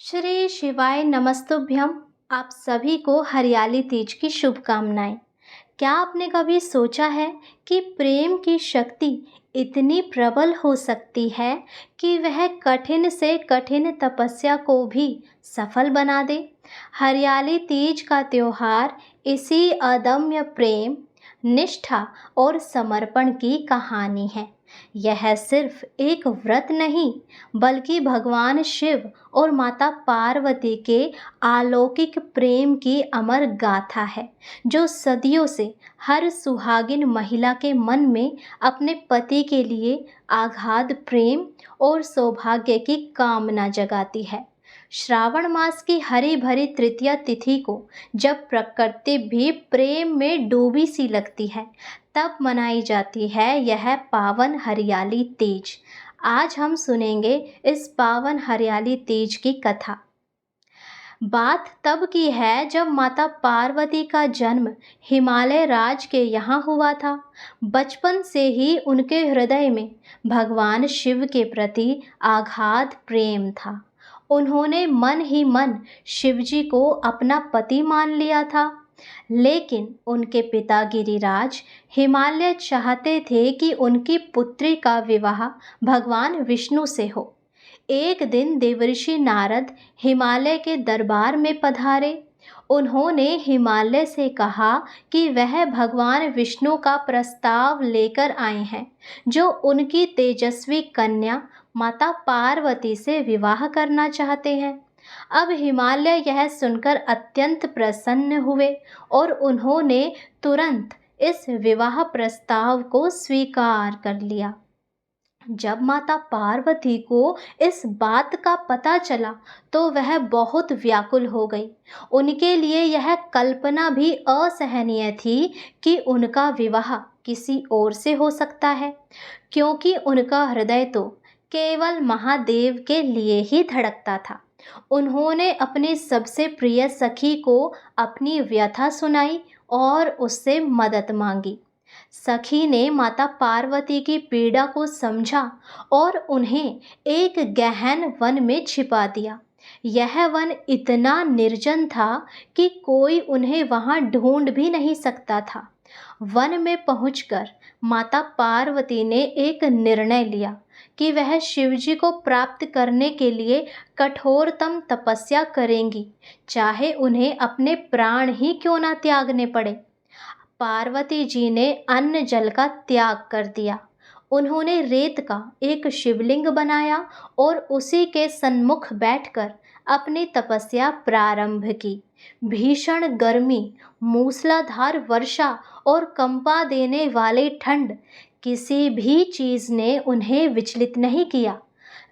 श्री शिवाय नमस्तुभ्यम। आप सभी को हरियाली तीज की शुभकामनाएं। क्या आपने कभी सोचा है कि प्रेम की शक्ति इतनी प्रबल हो सकती है कि वह कठिन से कठिन तपस्या को भी सफल बना दे। हरियाली तीज का त्योहार इसी अदम्य प्रेम, निष्ठा और समर्पण की कहानी है। यह सिर्फ एक व्रत नहीं, बल्कि भगवान शिव और माता पार्वती के अलौकिक प्रेम की अमर गाथा है, जो सदियों से हर सुहागिन महिला के मन में अपने पति के लिए अगाध प्रेम और सौभाग्य की कामना जगाती है। श्रावण मास की हरी भरी तृतीया तिथि को जब प्रकृति भी प्रेम में डूबी सी लगती है, तब मनाई जाती है यह पावन हरियाली तीज। आज हम सुनेंगे इस पावन हरियाली तीज की कथा। बात तब की है जब माता पार्वती का जन्म हिमालय राज के यहाँ हुआ था। बचपन से ही उनके हृदय में भगवान शिव के प्रति अगाध प्रेम था। उन्होंने मन ही मन शिवजी को अपना पति मान लिया था। लेकिन उनके पिता गिरिराज हिमालय चाहते थे कि उनकी पुत्री का विवाह भगवान विष्णु से हो। एक दिन देवर्षि नारद हिमालय के दरबार में पधारे। उन्होंने हिमालय से कहा कि वह भगवान विष्णु का प्रस्ताव लेकर आए हैं, जो उनकी तेजस्वी कन्या माता पार्वती से विवाह करना चाहते हैं। अब हिमालय यह सुनकर अत्यंत प्रसन्न हुए और उन्होंने तुरंत इस विवाह प्रस्ताव को स्वीकार कर लिया। जब माता पार्वती को इस बात का पता चला तो वह बहुत व्याकुल हो गई। उनके लिए यह कल्पना भी असहनीय थी कि उनका विवाह किसी और से हो सकता है, क्योंकि उनका हृदय तो केवल महादेव के लिए ही धड़कता था। उन्होंने अपनी सबसे प्रिय सखी को अपनी व्यथा सुनाई और उससे मदद मांगी। सखी ने माता पार्वती की पीड़ा को समझा और उन्हें एक गहन वन में छिपा दिया। यह वन इतना निर्जन था कि कोई उन्हें वहां ढूंढ भी नहीं सकता था। वन में पहुंचकर माता पार्वती ने एक निर्णय लिया कि वह शिवजी को प्राप्त करने के लिए कठोरतम तपस्या करेंगी, चाहे उन्हें अपने प्राण ही क्यों ना त्यागने पड़े। पार्वती जी ने अन्न जल का त्याग कर दिया। उन्होंने रेत का एक शिवलिंग बनाया और उसी के सन्मुख बैठकर अपनी तपस्या प्रारंभ की। भीषण गर्मी, मूसलाधार वर्षा और कंपा देने वाली ठंड, किसी भी चीज़ ने उन्हें विचलित नहीं किया।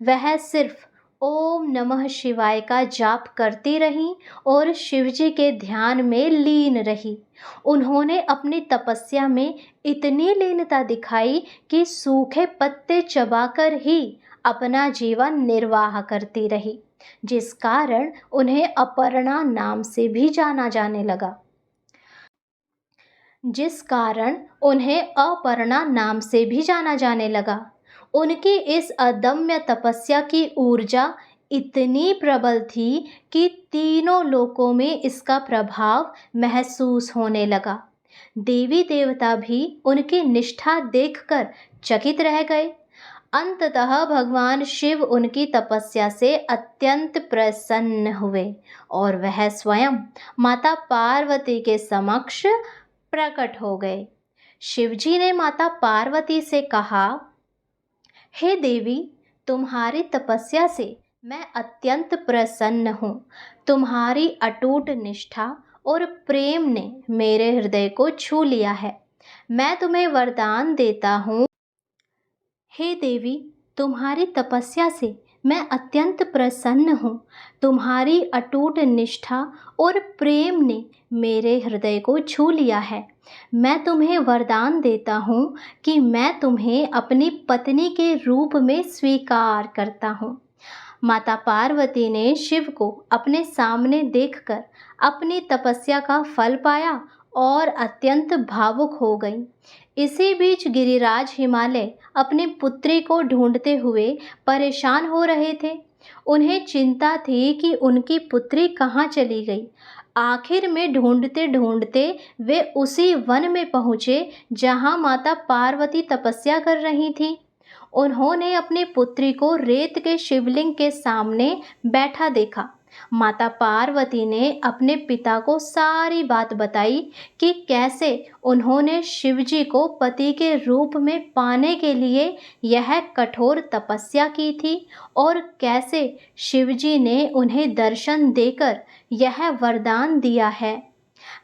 वह सिर्फ ओम नमः शिवाय का जाप करती रहीं और शिवजी के ध्यान में लीन रही। उन्होंने अपनी तपस्या में इतनी लीनता दिखाई कि सूखे पत्ते चबाकर ही अपना जीवन निर्वाह करती रही, जिस कारण उन्हें अपर्णा नाम से भी जाना जाने लगा। उनकी इस अदम्य तपस्या की ऊर्जा इतनी प्रबल थी कि तीनों लोकों में इसका प्रभाव महसूस होने लगा। देवी देवता भी उनकी निष्ठा देखकर चकित रह गए। अंततः भगवान शिव उनकी तपस्या से अत्यंत प्रसन्न हुए और वह स्वयं माता पार्वती के समक्ष प्रकट हो गए। शिवजी ने माता पार्वती से कहा, हे देवी, तुम्हारी तपस्या से मैं अत्यंत प्रसन्न हूँ। तुम्हारी अटूट निष्ठा और प्रेम ने मेरे हृदय को छू लिया है। मैं तुम्हें वरदान देता हूँ। हे देवी, तुम्हारी तपस्या से मैं अत्यंत प्रसन्न हूँ। तुम्हारी अटूट निष्ठा और प्रेम ने मेरे हृदय को छू लिया है। मैं तुम्हें वरदान देता हूँ कि मैं तुम्हें अपनी पत्नी के रूप में स्वीकार करता हूँ। माता पार्वती ने शिव को अपने सामने देखकर अपनी तपस्या का फल पाया और अत्यंत भावुक हो गई। इसी बीच गिरिराज हिमालय अपनी पुत्री को ढूंढते हुए परेशान हो रहे थे। उन्हें चिंता थी कि उनकी पुत्री कहाँ चली गई। आखिर में ढूंढते ढूंढते वे उसी वन में पहुँचे जहाँ माता पार्वती तपस्या कर रही थी। उन्होंने अपनी पुत्री को रेत के शिवलिंग के सामने बैठा देखा। माता पार्वती ने अपने पिता को सारी बात बताई कि कैसे उन्होंने शिवजी को पति के रूप में पाने के लिए यह कठोर तपस्या की थी और कैसे शिवजी ने उन्हें दर्शन देकर यह वरदान दिया है।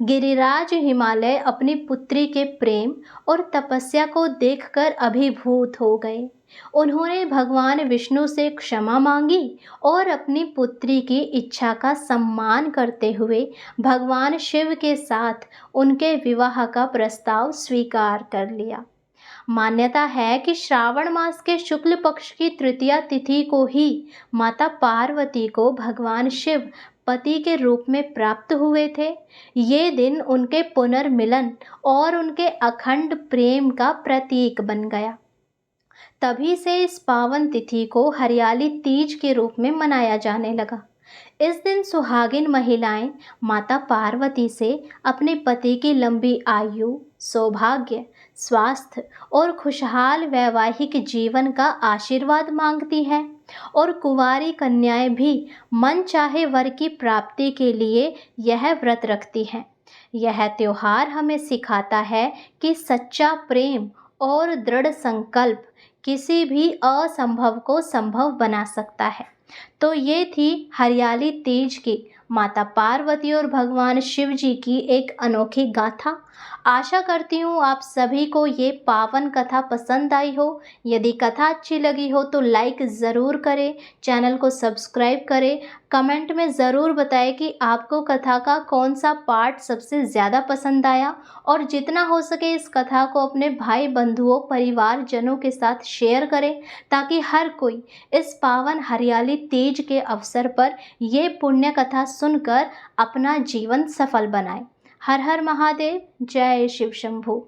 गिरिराज हिमालय अपनी पुत्री के प्रेम और तपस्या को देखकर अभिभूत हो गए। उन्होंने भगवान विष्णु से क्षमा मांगी और अपनी पुत्री की इच्छा का सम्मान करते हुए भगवान शिव के साथ उनके विवाह का प्रस्ताव स्वीकार कर लिया। मान्यता है कि श्रावण मास के शुक्ल पक्ष की तृतीया तिथि को ही माता पार्वती को भगवान शिव पति के रूप में प्राप्त हुए थे। ये दिन उनके पुनर्मिलन और उनके अखंड प्रेम का प्रतीक बन गया। तभी से इस पावन तिथि को हरियाली तीज के रूप में मनाया जाने लगा। इस दिन सुहागिन महिलाएं माता पार्वती से अपने पति की लंबी आयु, सौभाग्य, स्वास्थ्य और खुशहाल वैवाहिक जीवन का आशीर्वाद मांगती हैं और कुंवारी कन्याएं भी मन चाहे वर की प्राप्ति के लिए यह व्रत रखती हैं। यह त्योहार हमें सिखाता है कि सच्चा प्रेम और दृढ़ संकल्प किसी भी असंभव को संभव बना सकता है। तो ये थी हरियाली तीज की माता पार्वती और भगवान शिव जी की एक अनोखी गाथा। आशा करती हूँ आप सभी को ये पावन कथा पसंद आई हो। यदि कथा अच्छी लगी हो तो लाइक ज़रूर करें, चैनल को सब्सक्राइब करें, कमेंट में ज़रूर बताएं कि आपको कथा का कौन सा पार्ट सबसे ज़्यादा पसंद आया और जितना हो सके इस कथा को अपने भाई बंधुओं परिवारजनों के साथ शेयर करें ताकि हर कोई इस पावन हरियाली तीज के अवसर पर ये पुण्य कथा सुनकर अपना जीवन सफल बनाए। हर हर महादेव, जय शिव शंभू।